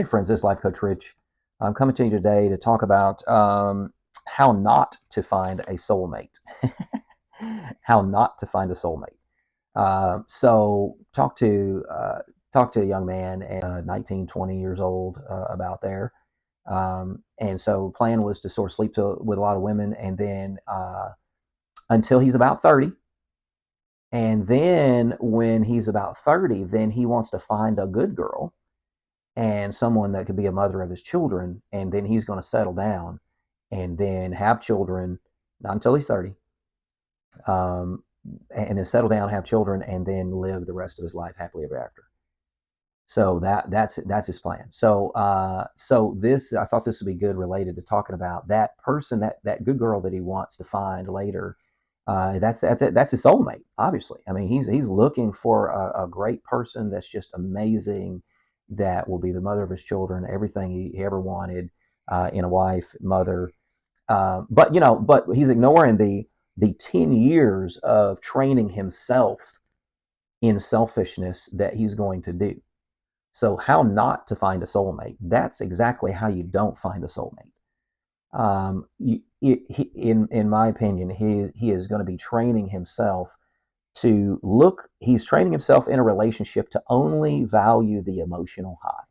Hey friends, this is Life Coach Rich. I'm coming to you today to talk about how not to find a soulmate. How not to find a soulmate. So talk to a young man, 19, 20 years old, about there. And so plan was to sort of with a lot of women, and then until he's about 30. And then when he's about 30, then he wants to find a good girl and someone that could be a mother of his children, and then he's going to settle down and then have children, not until he's 30, um, and then settle down, have children, and then live the rest of his life happily ever after. So that's his plan. So this, I thought this would be good related to talking about that person, that good girl that he wants to find later. That's his soulmate, obviously. I mean, he's looking for a great person that's just amazing, that will be the mother of his children, everything he ever wanted in a wife, mother. But he's ignoring the 10 years of training himself in selfishness that he's going to do. So, how not to find a soulmate? That's exactly how you don't find a soulmate. In my opinion, he is going to be training himself to look. He's training himself in a relationship to only value the emotional high.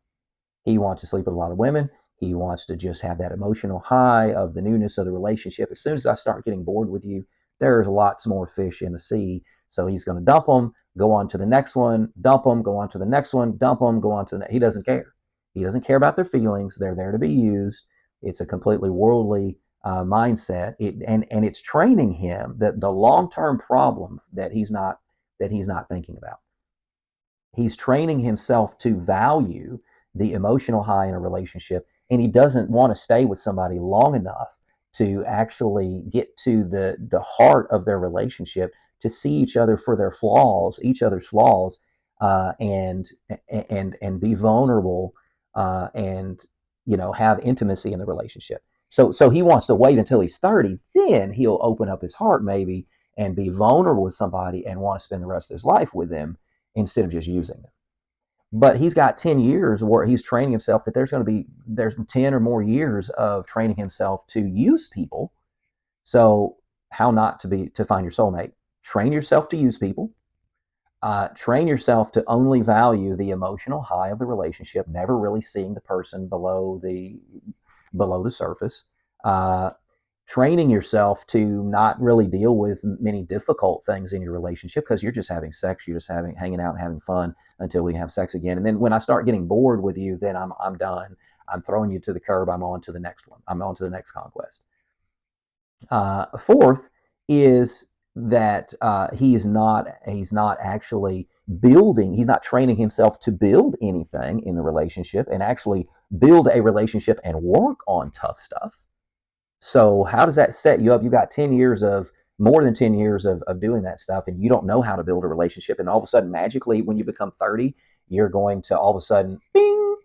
He wants to sleep with a lot of women. He wants to just have that emotional high of the newness of the relationship. As soon as I start getting bored with you, there's lots more fish in the sea. So he's going to dump them, go on to the next one, dump them, go on to the next one, dump them, go on to the next. He doesn't care. He doesn't care about their feelings. They're there to be used. It's a completely worldly mindset. And it's training him that the long term problem that he's not thinking about. He's training himself to value the emotional high in a relationship, and he doesn't want to stay with somebody long enough to actually get to the heart of their relationship, to see each other's flaws, and be vulnerable, and have intimacy in the relationship. So he wants to wait until he's 30, then he'll open up his heart maybe and be vulnerable with somebody and want to spend the rest of his life with them instead of just using them. But he's got 10 years where he's training himself, that there's 10 or more years of training himself to use people. So how not to find your soulmate? Train yourself to use people. Train yourself to only value the emotional high of the relationship, never really seeing the person below the surface. Uh, Training yourself to not really deal with many difficult things in your relationship, because you're just having sex, you're just hanging out and having fun until we have sex again. And then when I start getting bored with you, then I'm done. I'm throwing you to the curb. I'm on to the next one. I'm on to the next conquest. Fourth is that he's not actually building. He's not training himself to build anything in the relationship and actually build a relationship and work on tough stuff. So how does that set you up? You've got 10 years of more than 10 years of doing that stuff, and you don't know how to build a relationship. And all of a sudden, magically, when you become 30, you're going to all of a sudden, bing,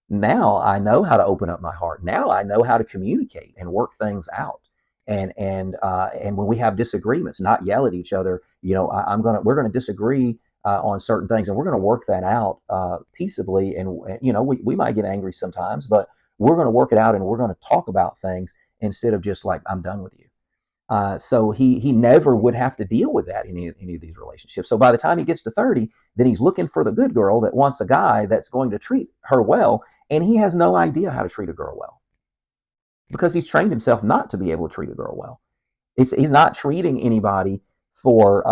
now I know how to open up my heart. Now I know how to communicate and work things out. And when we have disagreements, not yell at each other. We're gonna disagree on certain things, and we're gonna work that out peaceably. And we might get angry sometimes, but we're gonna work it out, and we're gonna talk about things instead of just like, I'm done with you. So he never would have to deal with that in any of these relationships. So by the time he gets to 30, then he's looking for the good girl that wants a guy that's going to treat her well, and he has no idea how to treat a girl well, because he's trained himself not to be able to treat a girl well. He's not treating anybody for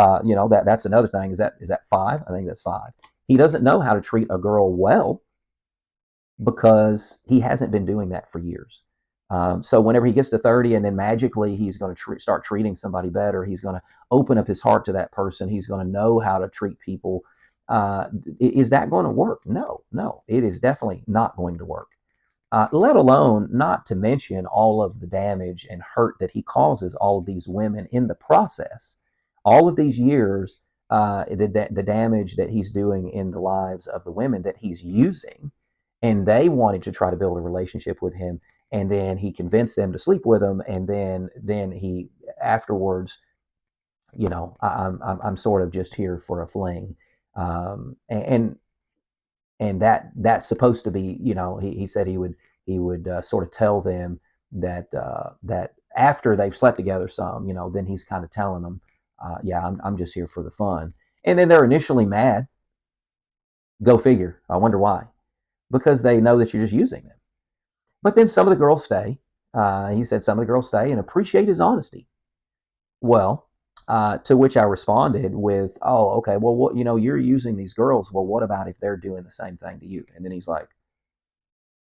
that's another thing. Is that five? I think that's five. He doesn't know how to treat a girl well because he hasn't been doing that for years. So whenever he gets to 30, and then magically he's going to start treating somebody better, he's going to open up his heart to that person. He's going to know how to treat people. Is that going to work? No, no, it is definitely not going to work. Let alone, not to mention all of the damage and hurt that he causes all of these women in the process. All of these years, the damage that he's doing in the lives of the women that he's using, and they wanted to try to build a relationship with him, and then he convinced them to sleep with him, and then he afterwards, I'm sort of just here for a fling, and and that's supposed to be, he said he would sort of tell them that after they've slept together some, then he's kind of telling them, yeah, I'm just here for the fun. And then they're initially mad. Go figure. I wonder why. Because they know that you're just using them. But then some of the girls stay. He said some of the girls stay and appreciate his honesty. Well, to which I responded with, "Oh, okay. Well, what you're using these girls. Well, what about if they're doing the same thing to you?" And then he's like,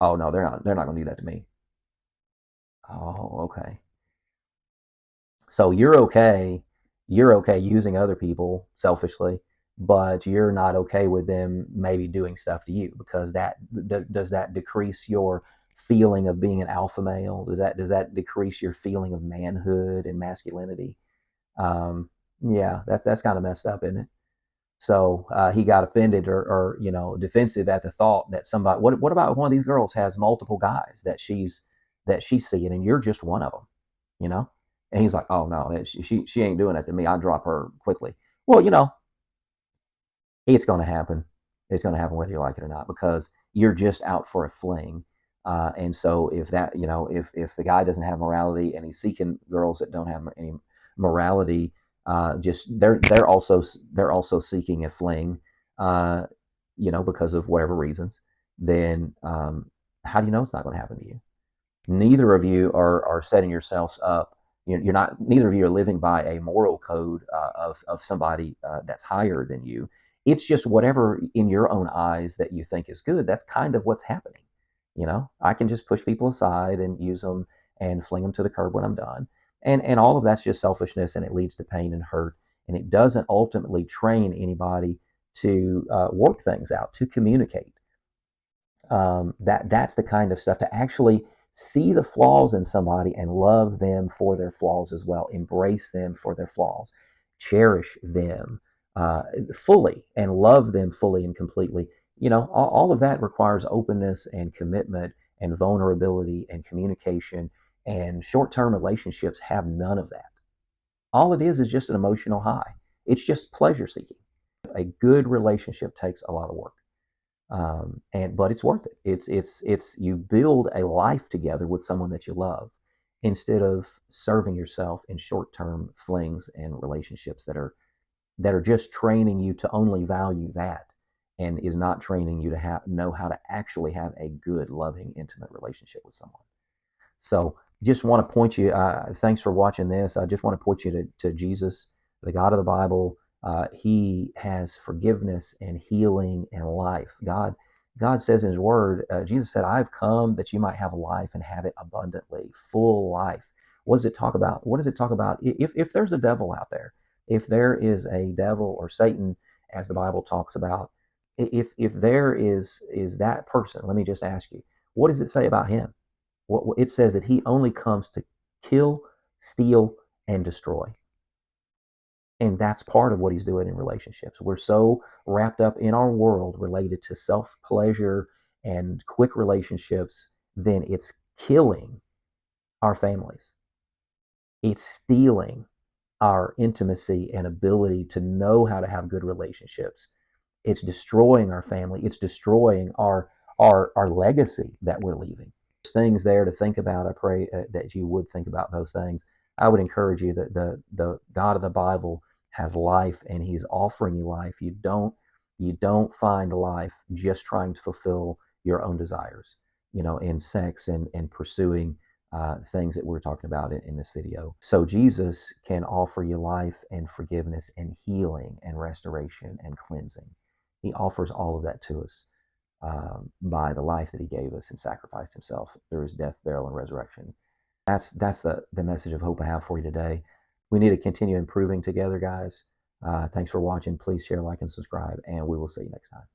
"Oh no, they're not. They're not going to do that to me." Oh, okay. So you're okay using other people selfishly, but you're not okay with them maybe doing stuff to you, because does that decrease your feeling of being an alpha male? Does that decrease your feeling of manhood and masculinity? Um, yeah, that's kind of messed up, isn't it? So he got offended, or defensive at the thought that somebody. What about if one of these girls has multiple guys that she's seeing, and you're just one of them, you know? And he's like, "Oh no, she ain't doing that to me. I drop her quickly." Well, it's going to happen. It's going to happen whether you like it or not, because you're just out for a fling. And so if the guy doesn't have morality and he's seeking girls that don't have any morality, just they're also seeking a fling, uh, because of whatever reasons. Then how do you know it's not going to happen to you? Neither of you are setting yourselves up. You're not. Neither of you are living by a moral code of somebody that's higher than you. It's just whatever in your own eyes that you think is good. That's kind of what's happening. I can just push people aside and use them and fling them to the curb when I'm done. And all of that's just selfishness, and it leads to pain and hurt, and it doesn't ultimately train anybody to work things out, to communicate. That's the kind of stuff, to actually see the flaws in somebody and love them for their flaws as well, embrace them for their flaws, cherish them fully, and love them fully and completely. All of that requires openness and commitment and vulnerability and communication. And short-term relationships have none of that. All it is just an emotional high. It's just pleasure seeking. A good relationship takes a lot of work, but it's worth it. It's you build a life together with someone that you love, instead of serving yourself in short-term flings and relationships that are just training you to only value that, and is not training you to know how to actually have a good, loving, intimate relationship with someone. So just want to point you, thanks for watching this. I just want to point you to Jesus, the God of the Bible. He has forgiveness and healing and life. God says in his word, Jesus said, "I've come that you might have life and have it abundantly," full life. What does it talk about? What does it talk about? If there's a devil out there, if there is a devil or Satan, as the Bible talks about, if there is that person, let me just ask you, what does it say about him? What it says that he only comes to kill, steal, and destroy. And that's part of what he's doing in relationships. We're so wrapped up in our world related to self pleasure and quick relationships, then it's killing our families. It's stealing our intimacy and ability to know how to have good relationships. It's destroying our family. It's destroying our legacy that we're leaving. Things there to think about. I pray that you would think about those things. I would encourage you that the God of the Bible has life, and He's offering you life. You don't find life just trying to fulfill your own desires, in sex and pursuing things that we're talking about in this video. So Jesus can offer you life and forgiveness and healing and restoration and cleansing. He offers all of that to us by the life that he gave us and sacrificed himself through his death, burial, and resurrection. That's the message of hope I have for you today. We need to continue improving together, guys. Thanks for watching. Please share, like, and subscribe, and we will see you next time.